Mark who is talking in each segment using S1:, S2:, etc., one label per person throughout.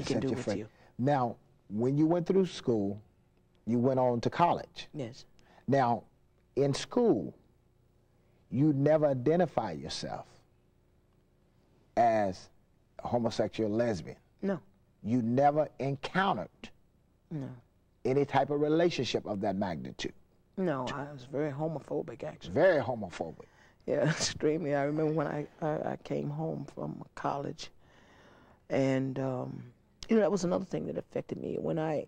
S1: can do
S2: you
S1: with
S2: free.
S1: you.
S2: Now, when you went through school, you went on to college.
S1: Yes.
S2: Now, in school, you never identify yourself as a homosexual lesbian.
S1: No.
S2: You never encountered
S1: No.
S2: any type of relationship of that magnitude.
S1: No, I was very homophobic, actually.
S2: Very homophobic.
S1: Yeah, extremely. I remember when I came home from college, and you know, that was another thing that affected me. When I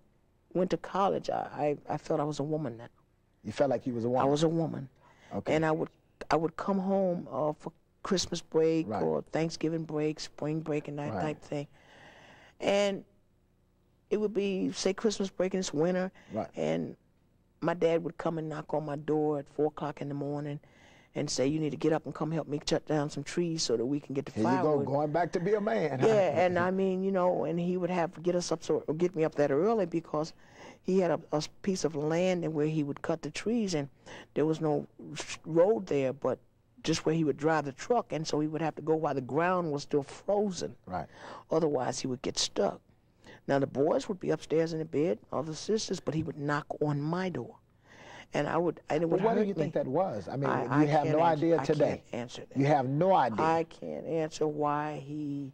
S1: went to college, I felt I was a woman now.
S2: You felt like you was a woman?
S1: I was a woman.
S2: Okay.
S1: And I would come home for Christmas break
S2: Right.
S1: or Thanksgiving break, spring break, and that
S2: Right.
S1: type thing. And it would be, say, Christmas break, and it's winter,
S2: Right.
S1: and my dad would come and knock on my door at 4 o'clock in the morning and say, you need to get up and come help me cut down some trees so that we can get the
S2: Here
S1: firewood.
S2: you go, going back to be a man.
S1: Yeah, and I mean, you know, and he would have to get us up, get me up that early, because he had a piece of land and where he would cut the trees, and there was no road there, but just where he would drive the truck, and so he would have to go while the ground was still frozen.
S2: Right.
S1: Otherwise, he would get stuck. Now, the boys would be upstairs in the bed, all the sisters, but he would knock on my door. And it would
S2: But what
S1: hurt
S2: do you think
S1: me.
S2: that was? I mean,
S1: I
S2: you have
S1: can't
S2: no
S1: answer-
S2: idea
S1: I
S2: today.
S1: can't answer that.
S2: You have no idea.
S1: I can't answer why he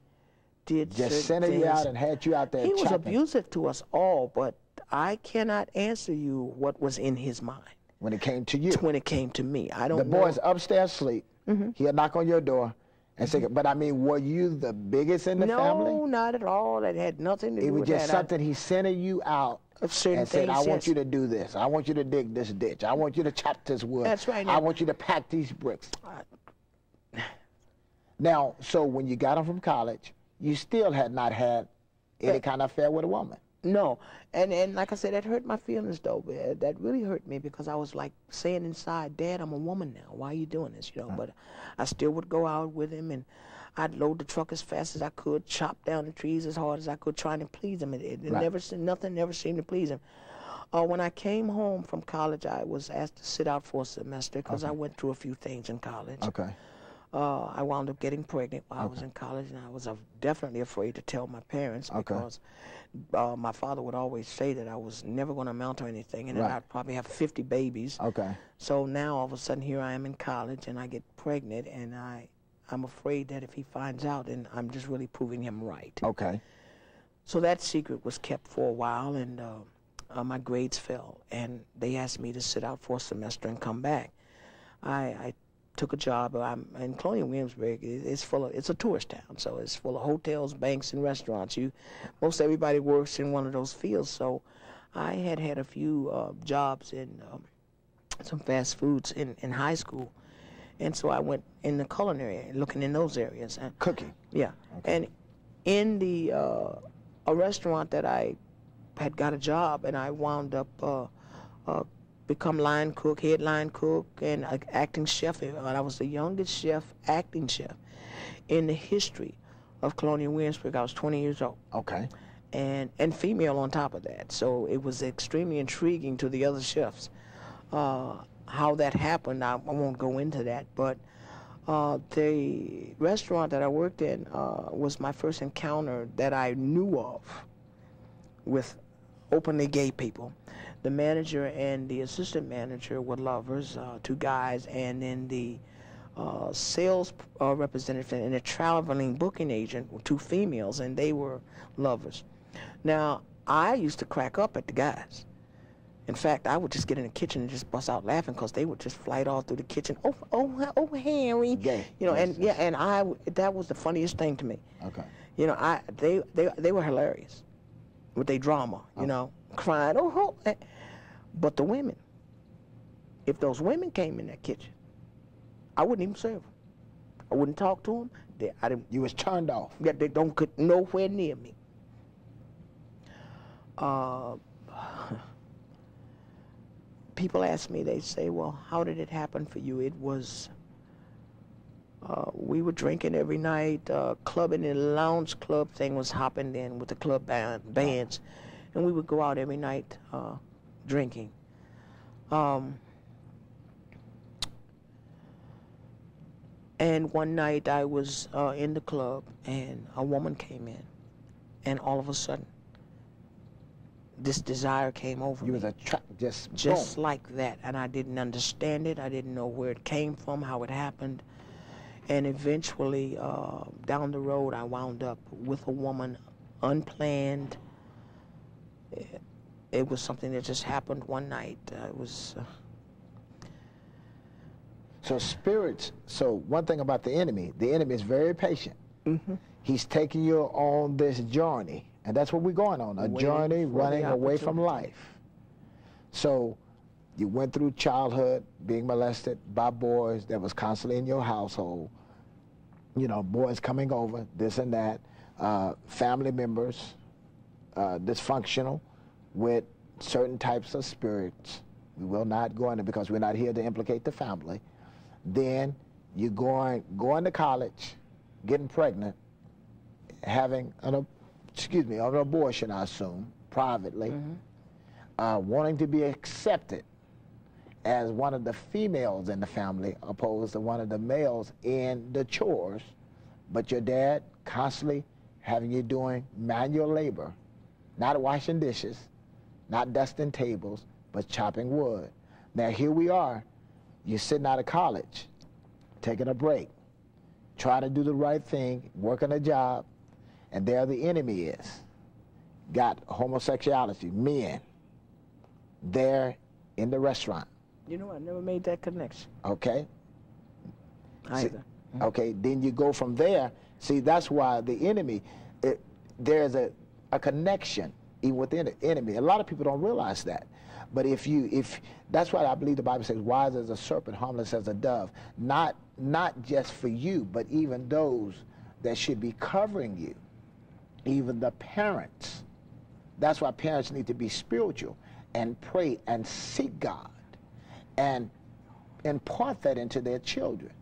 S1: did
S2: Just
S1: certain
S2: sending you
S1: things.
S2: out and had you out there
S1: He was
S2: chopping
S1: abusive to us all, but I cannot answer you what was in his mind
S2: when it came to you.
S1: when it came to me. I don't
S2: The
S1: know.
S2: boys upstairs sleep. He'll knock on your door and say, but I mean, were you the biggest in the family?
S1: No, not at all. That had nothing to
S2: It
S1: do
S2: was
S1: with
S2: just
S1: that.
S2: something he sending you out
S1: Of certain
S2: and said,
S1: things,
S2: I want
S1: yes.
S2: you to do this. I want you to dig this ditch. I want you to chop this wood.
S1: That's right.
S2: I want you to pack these bricks. Now, so when you got home from college, you still had not had any kind of affair with a woman.
S1: No, and like I said, that hurt my feelings though. That really hurt me, because I was like saying inside, Dad, I'm a woman now. Why are you doing this? You know, but I still would go out with him, and I'd load the truck as fast as I could, chop down the trees as hard as I could, trying to please him. Nothing never seemed to please him. When I came home from college, I was asked to sit out for a semester because I went through a few things in college.
S2: Okay.
S1: I wound up getting pregnant while I was in college, and I was definitely afraid to tell my parents, because my father would always say that I was never going to amount to anything, and that I'd probably have 50 babies.
S2: Okay.
S1: So now all of a sudden here I am in college, and I get pregnant, and I'm afraid that if he finds out, then I'm just really proving him right.
S2: Okay.
S1: So that secret was kept for a while, and my grades fell, and they asked me to sit out for a semester and come back. I took a job. In Colonial Williamsburg. It's a tourist town, so it's full of hotels, banks, and restaurants. Most everybody works in one of those fields. So I had a few jobs in some fast foods in high school, and so I went in the culinary, looking in those areas. And
S2: Cooking.
S1: yeah, and in the a restaurant that I had got a job, and I wound up become line cook, head line cook, and acting chef. And I was the youngest chef, acting chef, in the history of Colonial Williamsburg. I was 20 years old.
S2: Okay.
S1: And female on top of that. So it was extremely intriguing to the other chefs. How that happened, I won't go into that, but the restaurant that I worked in was my first encounter that I knew of with openly gay people. The manager and the assistant manager were lovers, two guys, and then the sales representative and a traveling booking agent were two females, and they were lovers. Now, I used to crack up at the guys. In fact, I would just get in the kitchen and just bust out laughing, because they would just flight all through the kitchen. Oh, Harry.
S2: Gay.
S1: You know,
S2: Yes,
S1: and that was the funniest thing to me.
S2: Okay.
S1: You know, they were hilarious with their drama, you know, crying, but the women, if those women came in that kitchen, I wouldn't even serve them. I wouldn't talk to them.
S2: You was turned off.
S1: Yeah, they don't get nowhere near me. People ask me, they say, well, how did it happen for you? It was, we were drinking every night, clubbing, and the lounge club thing was hopping in with the club bands, and we would go out every night drinking. And one night I was in the club, and a woman came in, And all of a sudden, this desire came over me.
S2: You was attracted,
S1: just
S2: boom.
S1: like that. And I didn't understand it. I didn't know where it came from, how it happened. And eventually, down the road, I wound up with a woman, unplanned. It was something that just happened one night. It was...
S2: So spirits, so one thing about the enemy is very patient.
S1: Mm-hmm.
S2: He's taking you on this journey, and that's what we're going on, a journey running away from life. So you went through childhood, being molested by boys that was constantly in your household, you know, boys coming over, this and that, family members, dysfunctional with certain types of spirits. We will not go into, because we're not here to implicate the family. Then you're going to college, getting pregnant, having an abortion, I assume, privately, wanting to be accepted as one of the females in the family opposed to one of the males in the chores, but your dad constantly having you doing manual labor, not washing dishes, not dusting tables, but chopping wood. Now here we are, you're sitting out of college, taking a break, trying to do the right thing, working a job, and there the enemy is. Got homosexuality, men, there in the restaurant.
S1: You know, I never made that connection.
S2: Okay.
S1: Either.
S2: See, okay, then you go from there. See, that's why the enemy, there's a connection even within the enemy. A lot of people don't realize that. But that's why I believe the Bible says, wise as a serpent, harmless as a dove. Not just for you, but even those that should be covering you, even the parents. That's why parents need to be spiritual and pray and seek God and impart that into their children.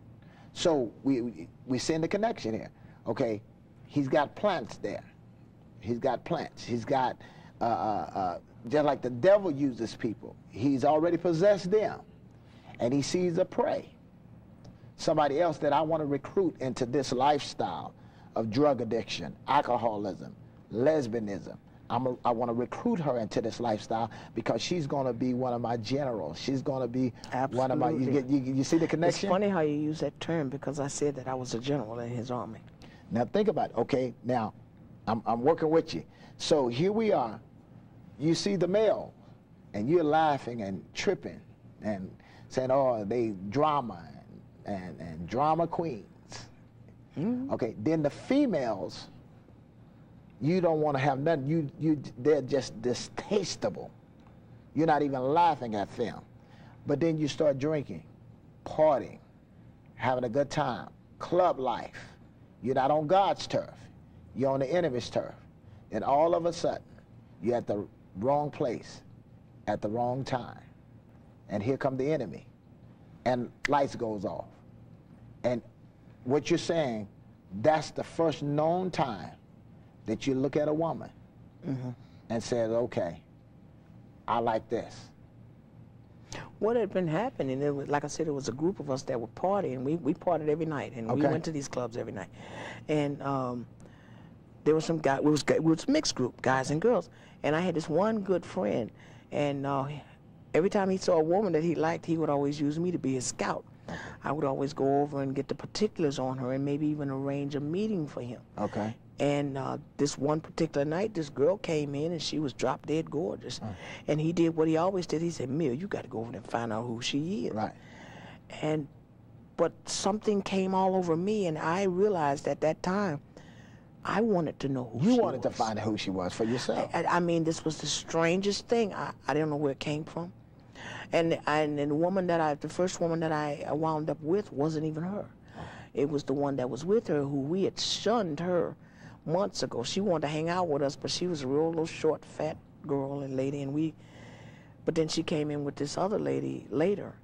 S2: So we send the connection here. Okay, he's got plants there. He's got plants. He's got, just like the devil uses people, he's already possessed them. And he sees a prey. Somebody else that I want to recruit into this lifestyle of drug addiction, alcoholism, lesbianism. I want to recruit her into this lifestyle because she's going to be one of my generals. She's going to be one of my, you see the connection?
S1: It's funny how you use that term because I said that I was a general in his army.
S2: Now think about it. Okay, now I'm working with you. So here we are. You see the male and you're laughing and tripping and saying, oh, they drama and drama queens. Mm-hmm. Okay, then the females, you don't want to have nothing. They're just distasteful. You're not even laughing at them. But then you start drinking, partying, having a good time, club life. You're not on God's turf. You're on the enemy's turf. And all of a sudden, you're at the wrong place at the wrong time. And here come the enemy. And lights goes off. And what you're saying, that's the first known time that you look at a woman and says, okay, I like this.
S1: What had been happening, it was, like I said, it was a group of us that were partying. We partied every night, and we went to these clubs every night. And there was some guy, it was a mixed group, guys and girls. And I had this one good friend, and every time he saw a woman that he liked, he would always use me to be his scout. I would always go over and get the particulars on her and maybe even arrange a meeting for him.
S2: Okay.
S1: And this one particular night, this girl came in and she was drop dead gorgeous. And he did what he always did. He said, Mill, you got to go over there and find out who she is.
S2: Right.
S1: But something came all over me, and I realized at that time, I wanted to know who she was.
S2: You wanted to find out who she was for yourself.
S1: I mean, this was the strangest thing. I didn't know where it came from. And the woman the first woman that I wound up with wasn't even her. It was the one that was with her who we had shunned her months ago. She wanted to hang out with us, but she was a real little short, fat girl and lady, and but then she came in with this other lady later.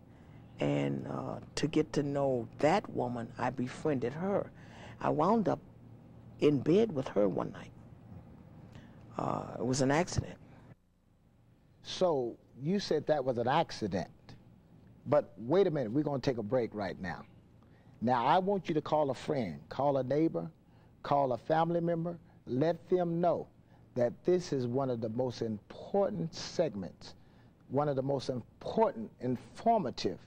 S1: And to get to know that woman, I befriended her. I wound up in bed with her one night. It was an accident.
S2: So you said that was an accident. But wait a minute, we're going to take a break right now. Now I want you to call a friend, call a neighbor, call a family member, let them know that this is one of the most important segments, one of the most important, informative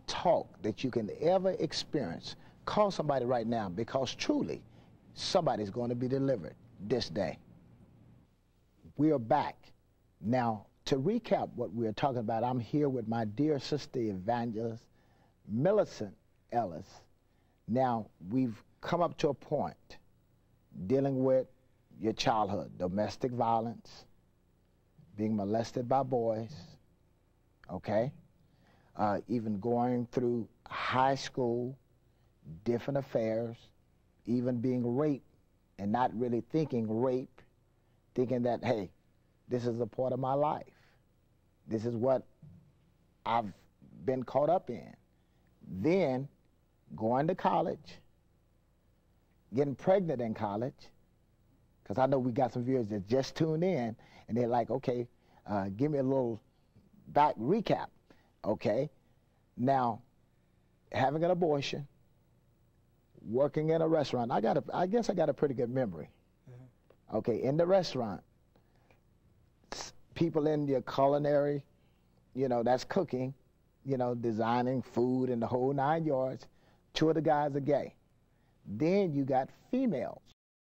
S2: talk that you can ever experience. Call somebody right now, because truly, somebody's going to be delivered this day. We are back. Now, to recap what we're talking about, I'm here with my dear sister evangelist, Millicent Ellis. Now, we've come up to a point dealing with your childhood, domestic violence, being molested by boys, okay? Even going through high school, different affairs, even being raped and not really thinking rape, thinking that, hey, this is a part of my life. This is what I've been caught up in. Then going to college, getting pregnant in college, because I know we got some viewers that just tuned in, and they're like, okay, give me a little back recap, okay? Now, having an abortion, working in a restaurant. I guess I got a pretty good memory. Mm-hmm. Okay, in the restaurant, people in your culinary, you know, that's cooking, you know, designing food and the whole 9 yards. 2 of the guys are gay. Then you got females